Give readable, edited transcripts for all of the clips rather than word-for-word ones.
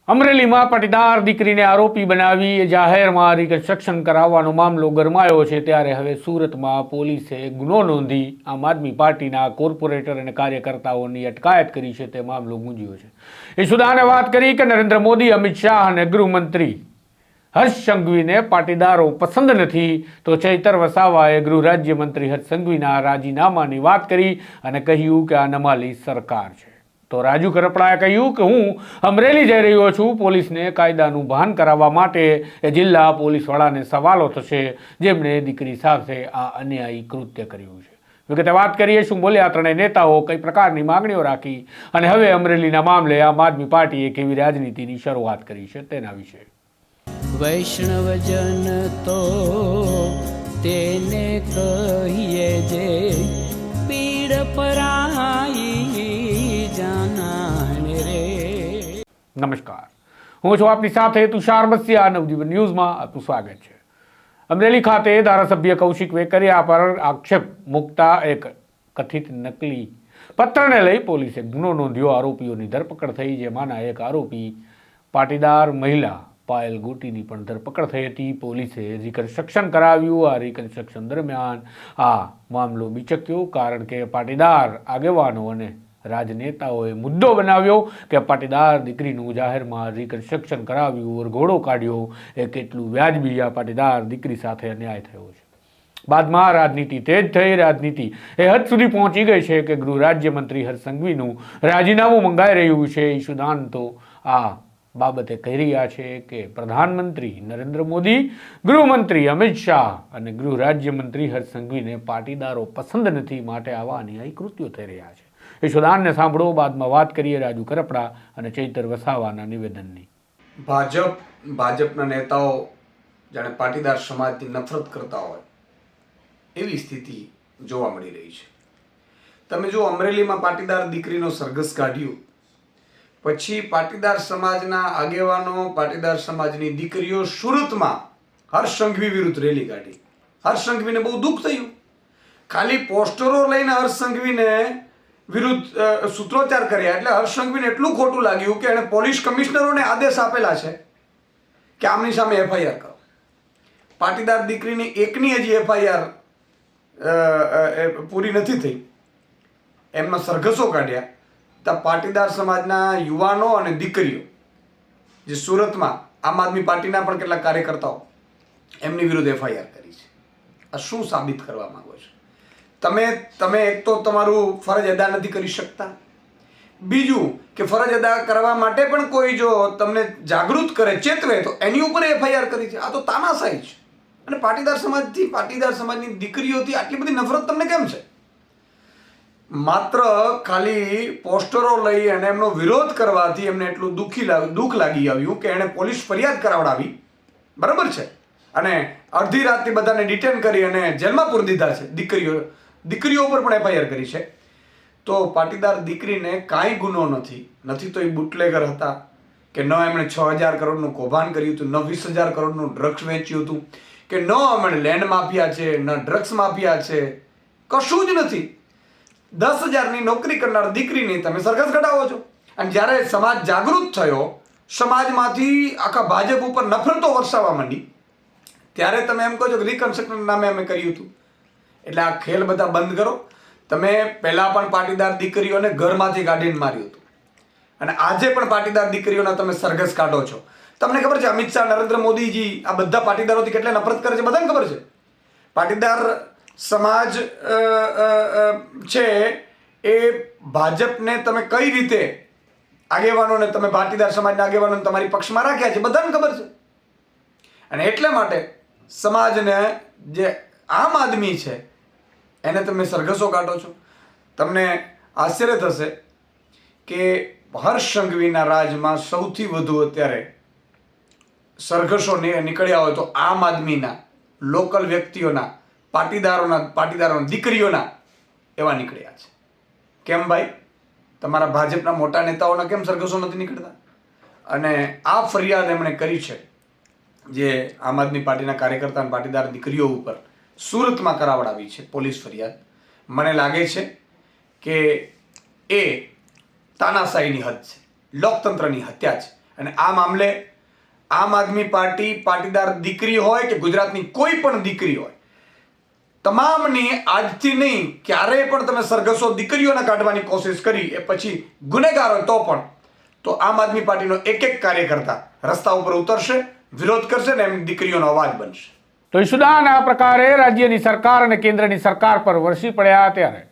અમરેલીમાં પાટીદાર દીકરીને આરોપી બનાવી જાહેરમાં રિકન્સ્ટ્રક્શન કરાવવાનો મામલો ગરમાયો છે ત્યારે હવે સુરતમાં પોલીસે ગુનો નોંધી આમ આદમી પાર્ટીના કોર્પોરેટર અને કાર્યકર્તાઓની અટકાયત કરી છે તે મામલો ગુંજ્યો છે। ઈશુદાને વાત કરી કે નરેન્દ્ર મોદી, અમિત શાહ અને ગૃહમંત્રી હર્ષ સંઘવીને પાટીદારો પસંદ નથી તો ચૈતર વસાવાએ ગૃહ રાજ્યમંત્રી હર્ષ સંઘવીના રાજીનામાની વાત કરી અને કહ્યું કે આ નમાલી સરકાર છે। તો રાજુ કરપડાએ કહ્યું કે હું અમરેલી જઈ રહ્યો છું, પોલીસને કાયદાનું ભાન કરાવવા માટે જિલ્લા પોલીસ વડાને સવાલો થશે જેમણે દીકરી સાથે આ અન્યાયી કૃત્ય કર્યું છે। વિગતે વાત કરીએ શું બોલ્યા ત્રણેય નેતાઓ, કઈ પ્રકારની માંગણીઓ રાખી અને હવે અમરેલીના મામલે આમ આદમી પાર્ટીએ કેવી રાજનીતિની શરૂઆત કરી છે તેના વિશે। વૈષ્ણવજન તો તેને કહીએ જે પીડ પરાઈ જાનાને રે। નમસ્કાર, હું છું આપની સાથે તુષાર બસિયા, નવજીવન ન્યૂઝમાં આપનું સ્વાગત છે। અમરેલી ખાતે ધારાસભ્ય કૌશિક વેકરિયા પર આક્ષેપ મૂકતા એક કથિત નકલી પત્રને લઈ પોલીસે ગુનો નોંધ્યો। આરોપીઓની ધરપકડ થઈ, જેમાંના એક આરોપી પાટીદાર મહિલા પાયલ ગોટીની પણ ધરપકડ થઈ હતી। પોલીસે રિકન્સ્ટ્રક્શન કરાવ્યું। આ રિકન્સ્ટ્રક્શન દરમિયાન આ મામલો બીચક્યો કારણ કે પાટીદાર આગેવાનો અને રાજનેતાઓએ મુદ્દો બનાવ્યો કે પાટીદાર દીકરીનું જાહેરમાં રિકન્સ્ટ્રક્શન કરાવ્યું, વરઘોડો કાઢ્યો એ કેટલું વ્યાજબી, આ પાટીદાર દીકરી સાથે અન્યાય થયો છે। બાદમાં રાજનીતિ તેજ થઈ। રાજનીતિ એ હદ સુધી પહોંચી ગઈ છે કે ગૃહ રાજ્યમંત્રી હર્ષ સંઘવીનું રાજીનામું મંગાઈ રહ્યું છે। ઈશુદાન તો આ બાબતે કહી રહ્યા છે કે પ્રધાનમંત્રી નરેન્દ્ર મોદી, ગૃહમંત્રી અમિત શાહ અને ગૃહ રાજ્યમંત્રી હર્ષ સંઘવીને પાટીદારો પસંદ નથી, માટે આવા અન્યાયી કૃત્યો થઈ રહ્યા છે। ઈશુદાનને સાંભળો, બાદમાં વાત કરીએ રાજુ કરપડા અને ચૈતર વસાવાના નિવેદનની। ભાજપના નેતાઓ જાણે પાટીદાર સમાજથી નફરત કરતા હોય એવી સ્થિતિ જોવા મળી રહી છે। તમે જો અમરેલીમાં પાટીદાર દીકરીનો સરઘસ કાઢ્યું, પછી પાટીદાર સમાજના આગેવાનો, પાટીદાર સમાજની દીકરીઓ સુરતમાં હર્ષ સંઘવી વિરુદ્ધ રેલી કાઢી। હર્ષ સંઘવીને બહુ દુઃખ થયું। ખાલી પોસ્ટરો લઈને હર્ષ સંઘવીને વિરુદ્ધ સૂત્રોચ્ચાર કર્યા એટલે હર્ષ સંઘવીને એટલું ખોટું લાગ્યું કે એણે પોલીસ કમિશનરોને આદેશ આપેલા છે કે આમની સામે એફઆઈઆર કરો। પાટીદાર દીકરીની એકની હજી એફઆઈઆર પૂરી નથી થઈ, એમના સરઘસો કાઢ્યા। તો પાટીદાર સમાજના યુવાનો અને દીકરીઓ જે સુરતમાં આમ આદમી પાર્ટીના પણ કેટલાક કાર્યકર્તાઓ એમની વિરુદ્ધ એફઆઈઆર કરી છે। આ શું સાબિત કરવા માંગો છો? તમે એક તો તમારું ફરજ અદા નથી કરી શકતા, બીજું કે ફરજ અદા કરવા માટે પણ કોઈ જો તમને જાગૃત કરે, ચેતવે તો એની ઉપર એફઆઈઆર કરી છે। આ તો તાનાશાહી છે। અને પાટીદાર સમાજથી, પાટીદાર સમાજની દીકરીઓથી આટલી બધી નફરત તમને કેમ છે? માત્ર ખાલી પોસ્ટરો લઈ અને એમનો વિરોધ કરવાથી એમને એટલું દુઃખ લાગી આવ્યું કે એણે પોલીસ ફરિયાદ કરાવડાવી, બરાબર છે, અને અડધી રાતથી બધાને ડિટેન કરી અને જેલમાં પૂરી દીધા છે। દીકરીઓ ઉપર પણ એફઆઈઆર કરી છે। તો પાટીદાર દીકરીને કાંઈ ગુનો નથી તો એ બુટલેગર હતા કે ન એમણે 6,000 કરોડનું કૌભાંડ કર્યું હતું, ન 20,000 કરોડનું ડ્રગ્સ વેચ્યું હતું, કે ન એમણે લેન્ડ માફિયા છે, ન ડ્રગ્સ માફિયા છે, કશું જ નથી। 10,000ની નોકરી કરનાર દીકરીની તમે સરઘસ કઢાવો છો। અને જ્યારે સમાજ જાગૃત થયો, સમાજમાંથી આખા ભાજપ ઉપર નફરતો વરસાવવા માંડી, ત્યારે તમે એમ કહો છો કે રિકન્સ્ટ્રક્શન નામે અમે કર્યું હતું। એટલે આ ખેલ બધા બંધ કરો। તમે પહેલા પણ પાટીદાર દીકરીઓને ઘરમાંથી કાઢીને માર્યું હતું અને આજે પણ પાટીદાર દીકરીઓના તમે સરઘસ કાઢો છો। તમને ખબર છે અમિત શાહ, નરેન્દ્ર મોદીજી આ બધા પાટીદારોથી કેટલા નફરત કરે છે? બધાને ખબર છે। પાટીદાર સમાજ છે એ ભાજપને તમે કઈ રીતે આગેવાનોને, તમે પાટીદાર સમાજના આગેવાનોને તમારી પક્ષમાં રાખ્યા છે, બધાને ખબર છે। અને એટલા માટે સમાજને જે આમ આદમી છે એને તમે સરઘસો કાઢો છો। તમને આશ્ચર્ય થશે કે હર્ષ સંઘવીના રાજમાં સૌથી વધુ અત્યારે સરઘસો નીકળ્યા હોય તો આમ આદમીના, લોકલ વ્યક્તિઓના, પાટીદારોના દીકરીઓના એવા નીકળ્યા છે। કેમ ભાઈ? તમારા ભાજપના મોટા નેતાઓના કેમ સરઘસો નથી નીકળતા? અને આ ફરિયાદ એમણે કરી છે જે આમ આદમી પાર્ટીના કાર્યકર્તા અને પાટીદાર દીકરીઓ ઉપર સુરતમાં કરાવડાવી છે પોલીસ ફરિયાદ। મને લાગે છે કે એ તાનાશાહીની હદ છે, લોકતંત્રની હત્યા છે। અને આ મામલે આમ આદમી પાર્ટી પાટીદાર દીકરી હોય કે ગુજરાતની કોઈ પણ દીકરી હોય, તમામની આજથી નહીં ક્યારેય પણ તમે સરઘસો દીકરીઓને કાઢવાની કોશિશ કરી એ પછી ગુનેગાર હોય તો આમ આદમી પાર્ટીનો એક એક કાર્યકર્તા રસ્તા ઉપર ઉતરશે, વિરોધ કરશે ને એમ દીકરીઓનો અવાજ બનશે. તો ઈશુદાન આ પ્રકારે રાજ્યની સરકાર અને કેન્દ્રની સરકાર પર વરસી પડ્યા ત્યારે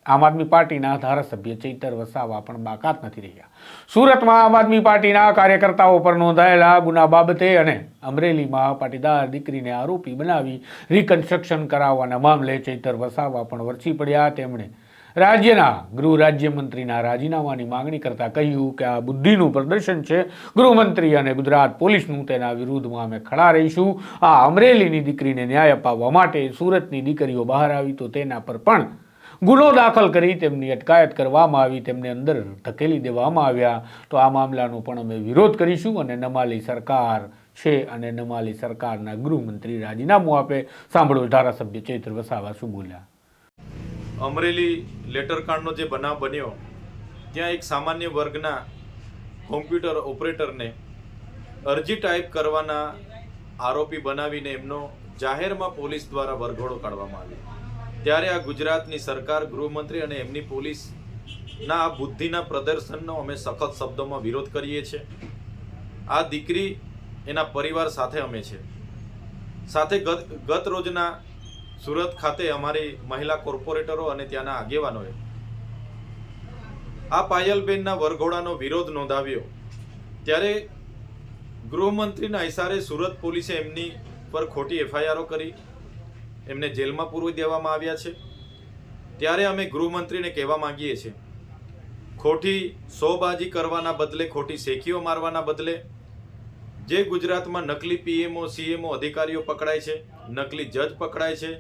આમ આદમી પાર્ટીના ધારાસભ્ય ચૈતર વસાવા પણ બાકાત નથી રહ્યા. સુરતમાં આમ આદમી પાર્ટીના કાર્યકર્તાઓ પર નોંધાયેલા ગુના બાબતે અને અમરેલીમાં પાટીદાર દીકરીને આરોપી બનાવી રિકન્સ્ટ્રક્શન કરાવવાના મામલે ચૈતર વસાવા પણ વરસી પડ્યા. તેમણે રાજ્યના ગૃહ રાજ્યમંત્રીના રાજીનામાની માંગણી કરતા કહ્યું કે આ બુદ્ધિનું પ્રદર્શન છે ગૃહમંત્રી અને ગુજરાત પોલીસનું, તેના વિરુદ્ધમાં અમે ખડા રહીશું. આ અમરેલીની દીકરીને ન્યાય અપાવવા માટે સુરતની દીકરીઓ બહાર આવી તો તેના પર પણ ગુનો દાખલ કરી તેમની અટકાયત કરવામાં આવી, તેમને અંદર ધકેલી દેવામાં આવ્યા. તો આ મામલાનો પણ અમે વિરોધ કરીશું અને નમાલી સરકાર છે અને નમાલી સરકારના ગૃહમંત્રી રાજીનામું આપે. સાંભળો ધારાસભ્ય ચૈતર વસાવા શું બોલ્યા. અમરેલી લેટરકાંડનો જે બનાવ બન્યો ત્યાં એક સામાન્ય વર્ગના કોમ્પ્યુટર ઓપરેટરને અરજી ટાઈપ કરવાના આરોપી બનાવીને એમનો જાહેરમાં પોલીસ દ્વારા વરઘોડો કાઢવામાં આવ્યો. ત્યારે આ ગુજરાતની સરકાર, ગૃહમંત્રી અને એમની પોલીસના આ બુદ્ધિના પ્રદર્શનનો અમે સખત શબ્દોમાં વિરોધ કરીએ છીએ. આ દીકરી એના પરિવાર સાથે અમે છે. સાથે ગત રોજના સુરત ખાતે અમારી મહિલા કોર્પોરેટરો અને ત્યાંના આગેવાનોએ આ પાયલબેનના વરઘોડાનો વિરોધ નોંધાવ્યો. ત્યારે ગૃહમંત્રીના ઇશારે સુરત પોલીસે એમની પર ખોટી એફઆઈઆરો કરી એમને જેલમાં પૂરવી દેવામાં આવ્યા છે. ત્યારે અમે ગૃહમંત્રીને કહેવા માંગીએ છીએ, ખોટી શોબાજી કરવાના બદલે, ખોટી શેખીઓ મારવાના બદલે જે ગુજરાતમાં નકલી પીએમઓ સીએમઓ અધિકારીઓ પકડાય છે, નકલી જજ પકડાય છે,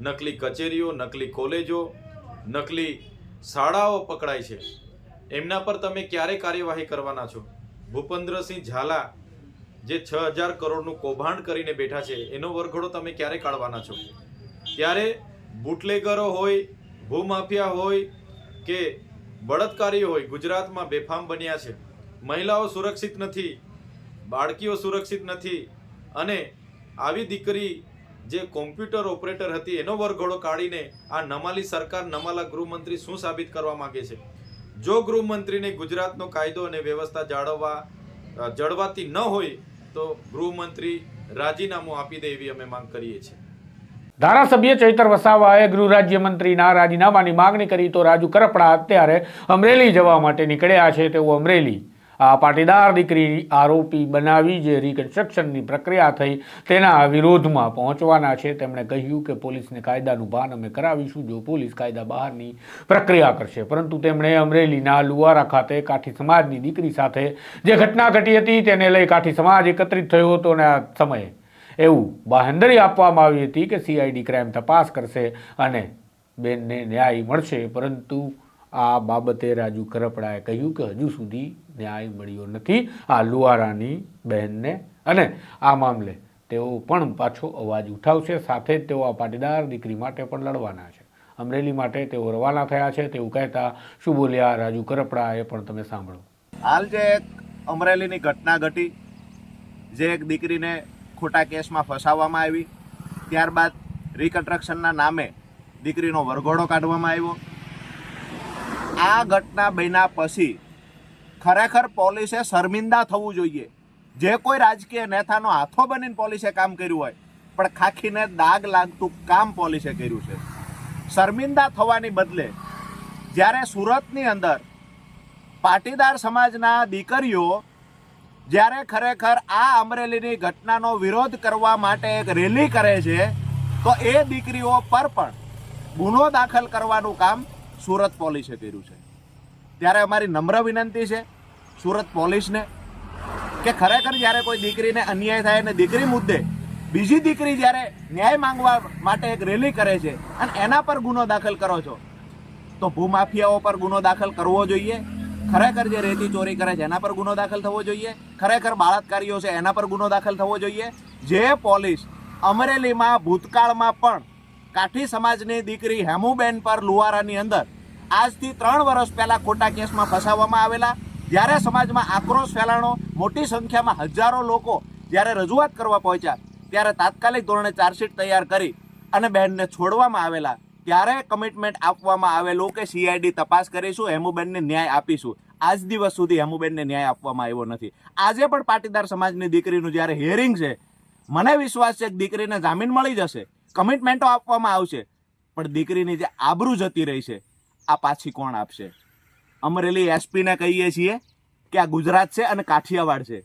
નકલી કચેરીઓ, નકલી કોલેજો, નકલી શાળાઓ પકડાય છે, એમના પર તમે ક્યારે કાર્યવાહી કરવાના છો? ભૂપેન્દ્રસિંહ ઝાલા જે 6000 કરોડનું કૌભાંડ કરીને બેઠા છે એનો વરઘોડો તમે ક્યારે કાઢવાના છો? ત્યારે બુટલેગરો હોય, ભૂમાફિયા હોય કે બળાત્કારીઓ હોય ગુજરાતમાં બેફામ બન્યા છે. મહિલાઓ સુરક્ષિત નથી, બાળકીઓ સુરક્ષિત નથી. અને આવી દીકરી જે કોમ્પ્યુટર ઓપરેટર હતી એનો વરઘોડો કાઢીને આ નમાલી સરકાર, નમાલા ગૃહમંત્રી શું સાબિત કરવા માંગે છે? જો ગૃહમંત્રીને ગુજરાતનો કાયદો અને વ્યવસ્થા જળવાતી ન હોય તો ગૃહમંત્રી રાજીનામું આપી દે એવી અમે માંગ કરીએ છીએ. ધારાસભ્ય ચૈતર વસાવાએ ગૃહ રાજ્યમંત્રીના રાજીનામાની માંગણી કરી તો રાજુ કરપડા અત્યારે અમરેલી જવા માટે નીકળ્યા છે. તેઓ અમરેલી આ પાટીદાર દીકરી આરોપી બનાવી જે રિકન્સ્ટ્રક્શનની પ્રક્રિયા થઈ તેના વિરોધમાં પહોંચવાના છે. તેમણે કહ્યું કે પોલીસને કાયદાનું ભાન અમે કરાવીશું જો પોલીસ કાયદા બહારની પ્રક્રિયા કરશે. પરંતુ તેમણે અમરેલીના લુવારા ખાતે કાઠી સમાજની દીકરી સાથે જે ઘટના ઘટી હતી તેને લઈ કાઠી સમાજ એકત્રિત થયો હતો અને આ સમયે એવું બાંહેધરી આપવામાં આવી હતી કે સીઆઈડી ક્રાઇમ તપાસ કરશે અને બેનને ન્યાય મળશે. પરંતુ આ બાબતે રાજુ કરપડાએ કહ્યું કે હજુ સુધી ન્યાય મળ્યો નથી આ લુવારાની બહેનને અને આ મામલે તેઓ પણ પાછો અવાજ ઉઠાવશે. સાથે જ તેઓ આ પાટીદાર દીકરી માટે પણ લડવાના છે. અમરેલી માટે તેઓ રવાના થયા છે તેવું કહેતા શું બોલ્યા રાજુ કરપડા એ પણ તમે સાંભળો. હાલ જે અમરેલીની ઘટના ઘટી, જે એક દીકરીને ખોટા કેસમાં ફસાવવામાં આવી, ત્યારબાદ રિકન્સ્ટ્રક્શનના નામે દીકરીનો વરઘોડો કાઢવામાં આવ્યો. આ ઘટના બન્યા પછી ખરેખર પોલીસે શર્મિંદા થવું જોઈએ. જે કોઈ રાજકીય નેતાનો હાથો બનીને પોલીસે કામ કર્યું હોય, પણ ખાખીને દાગ લાગતું કામ પોલીસે કર્યું છે. શર્મિંદા થવાની બદલે જ્યારે સુરતની અંદર પાટીદાર સમાજના દીકરીઓ જ્યારે ખરેખર આ અમરેલીની ઘટનાનો વિરોધ કરવા માટે એક રેલી કરે છે તો એ દીકરીઓ પર પણ ગુનો દાખલ કરવાનું કામ સુરત પોલીસે કર્યું છે. ત્યારે અમારી નમ્ર વિનંતી છે સુરત પોલીસને કે ખરેખર જ્યારે કોઈ દીકરીને અન્યાય થાય અને દીકરી મુદ્દે બીજી દીકરી જ્યારે ન્યાય માંગવા માટે એક રેલી કરે છે અને એના પર ગુનો દાખલ કરો છો તો ભૂમાફિયાઓ પર ગુનો દાખલ કરવો જોઈએ. ખરેખર જે રેતી ચોરી કરે છે એના પર ગુનો દાખલ થવો જોઈએ. ખરેખર બળાત્કારીઓ છે એના પર ગુનો દાખલ થવો જોઈએ. જે પોલીસ અમરેલીમાં ભૂતકાળમાં પણ કાઠી સમાજની દીકરી હેમુબેન પર લુવારાની અંદર આજથી 3 વર્ષ પહેલાં ખોટા કેસમાં ફસાવવામાં આવેલા, જ્યારે સમાજમાં આક્રોશ ફેલાણો, મોટી સંખ્યામાં હજારો લોકો જ્યારે રજૂઆત કરવા પહોંચ્યા ત્યારે તાત્કાલિક ધોરણે ચાર્જશીટ તૈયાર કરી અને બહેનને છોડવામાં આવેલા. ત્યારે કમિટમેન્ટ આપવામાં આવેલું કે CID તપાસ કરીશું, હેમુબેનને ન્યાય આપીશું. આજ દિવસ સુધી હેમુબેનને ન્યાય આપવામાં આવ્યો નથી. આજે પણ પાટીદાર સમાજની દીકરીનું જ્યારે હિયરિંગ છે, મને વિશ્વાસ છે કે દીકરીને જામીન મળી જશે, કમિટમેન્ટો આપવામાં આવશે, પણ દીકરીની જે આબરૂ જતી રહી છે આ પાછી કોણ આપશે? અમરેલી SPને કહીએ છીએ કે આ ગુજરાત છે અને કાઠિયાવાડ છે.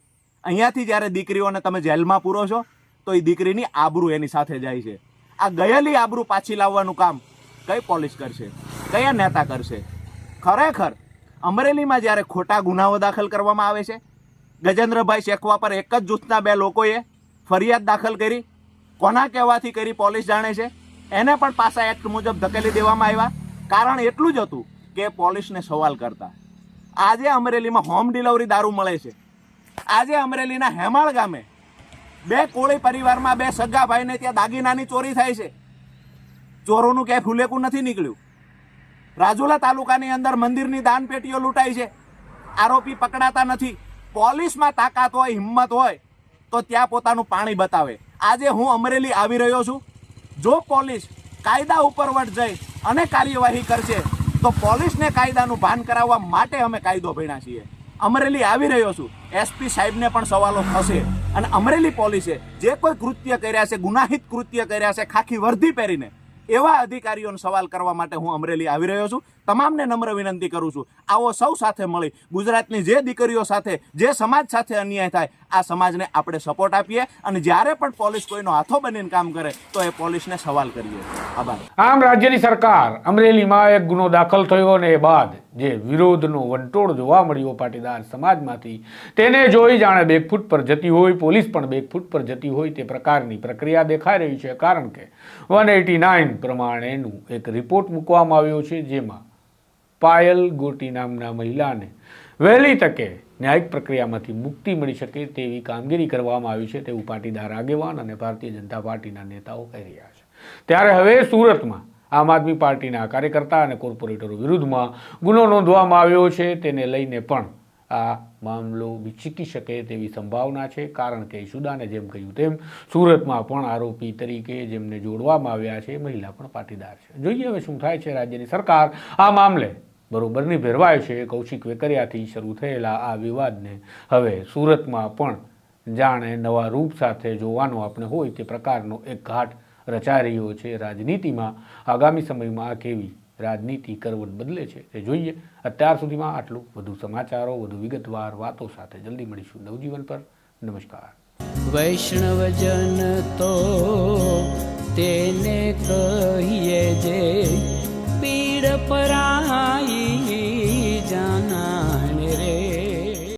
અહીંયાથી જ્યારે દીકરીઓને તમે જેલમાં પૂરો છો તો એ દીકરીની આબરૂ એની સાથે જાય છે. આ ગયેલી આબરૂ પાછી લાવવાનું કામ કઈ પોલીસ કરશે, કયા નેતા કરશે? ખરેખર અમરેલીમાં જ્યારે ખોટા ગુનાઓ દાખલ કરવામાં આવે છે, ગજેન્દ્રભાઈ શેખવા પર એક જ જૂથના 2 લોકોએ ફરિયાદ દાખલ કરી, કોના કહેવાથી કરી પોલીસ જાણે છે. એને પણ પાસા એક્ટ મુજબ ધકેલી દેવામાં આવ્યા. કારણ એટલું જ હતું કે પોલીસને સવાલ કરતા. આજે અમરેલીમાં હોમ ડિલિવરી દારૂ મળે છે. આજે અમરેલીના હેમાળ ગામે 2 કોળી પરિવારમાં 2 સગા ભાઈને ત્યાં દાગીનાની ચોરી થાય છે. ચોરોનું ક્યાંય ફુલેકું નથી નીકળ્યું. રાજુલા તાલુકાની અંદર મંદિરની દાન પેટીઓ લૂંટાઈ છે, આરોપી પકડાતા નથી. પોલીસમાં તાકાત હોય, હિંમત હોય તો ત્યાં પોતાનું પાણી બતાવે. આજે હું અમરેલી આવી રહ્યો છું. જો પોલીસ કાયદા ઉપરવટ જઈ અને કાર્યવાહી કરશે તો પોલીસને કાયદાનું ભાન કરાવવા માટે અમે કાયદો ભણ્યા છીએ. અમરેલી આવી રહ્યો છું. SP સાહેબને પણ સવાલો થશે અને અમરેલી પોલીસે જે કોઈ કૃત્ય કર્યા છે, ગુનાહિત કૃત્ય કર્યા છે, ખાખી વર્દી પહેરીને, એવા અધિકારીઓને સવાલ કરવા માટે હું અમરેલી આવી રહ્યો છું. તમામને નમ્ર વિનંતી કરું છું, આવો સૌ સાથે મળી ગુજરાતની જે દીકરીઓ સાથે, જે સમાજ સાથે અન્યાય થાય, આ સમાજને આપણે સપોર્ટ આપીએ અને જ્યારે પણ પોલીસ કોઈનો હાથો બનીને કામ કરે તો એ પોલીસને સવાલ કરીએ. આભાર. આમ રાજ્યની સરકાર અમરેલીમાં એક ગુનો દાખલ થયો અને એ બાદ જે વિરોધનો વંટોળ જોવા મળ્યો પાટીદાર સમાજમાંથી, તેને જોઈ જાણે બેકફૂટ પર જતી હોય, પોલીસ પણ બેકફૂટ પર જતી હોય તે પ્રકારની પ્રક્રિયા દેખાઈ રહી છે. કારણ કે 189 પ્રમાણેનું એક રિપોર્ટ મૂકવામાં આવ્યો છે, જેમાં પાયલ ગોટી નામના મહિલાને વહેલી તકે ન્યાયિક પ્રક્રિયામાંથી મુક્તિ મળી શકે તેવી કામગીરી કરવામાં આવી છે તેવું પાટીદાર આગેવાન અને ભારતીય જનતા પાર્ટીના નેતાઓ કહી રહ્યા છે. ત્યારે હવે સુરતમાં આમ આદમી પાર્ટીના કાર્યકર્તા અને કોર્પોરેટરો વિરુદ્ધમાં ગુનો નોંધવામાં આવ્યો છે. તેને લઈને પણ આ મામલો વિચકી શકે તેવી સંભાવના છે. કારણ કે ઈશુદાને જેમ કહ્યું તેમ સુરતમાં પણ આરોપી તરીકે જેમને જોડવામાં આવ્યા છે મહિલા પણ પાટીદાર છે. જોઈએ હવે શું થાય છે. રાજ્યની સરકાર આ મામલે બરોબરની ભેરવાય છે. કૌશિક વેકરિયાથી શરૂ થયેલા આ વિવાદને હવે સુરતમાં પણ જાણે નવા રૂપ સાથે જોવાનો આપણે હોય તે પ્રકારનો એક ઘાટ રચાઈ રહ્યો છે. રાજનીતિમાં આગામી સમયમાં આ કેવી રાજનીતિ કરવટ બદલે છે તે જોઈએ. અત્યાર સુધીમાં આટલું. વધુ સમાચારો, વધુ વિગતવાર વાતો સાથે જલ્દી મળીશું નવજીવન પર. નમસ્કાર. વૈષ્ણવજન તો તેને કહીએ જે પીડ પર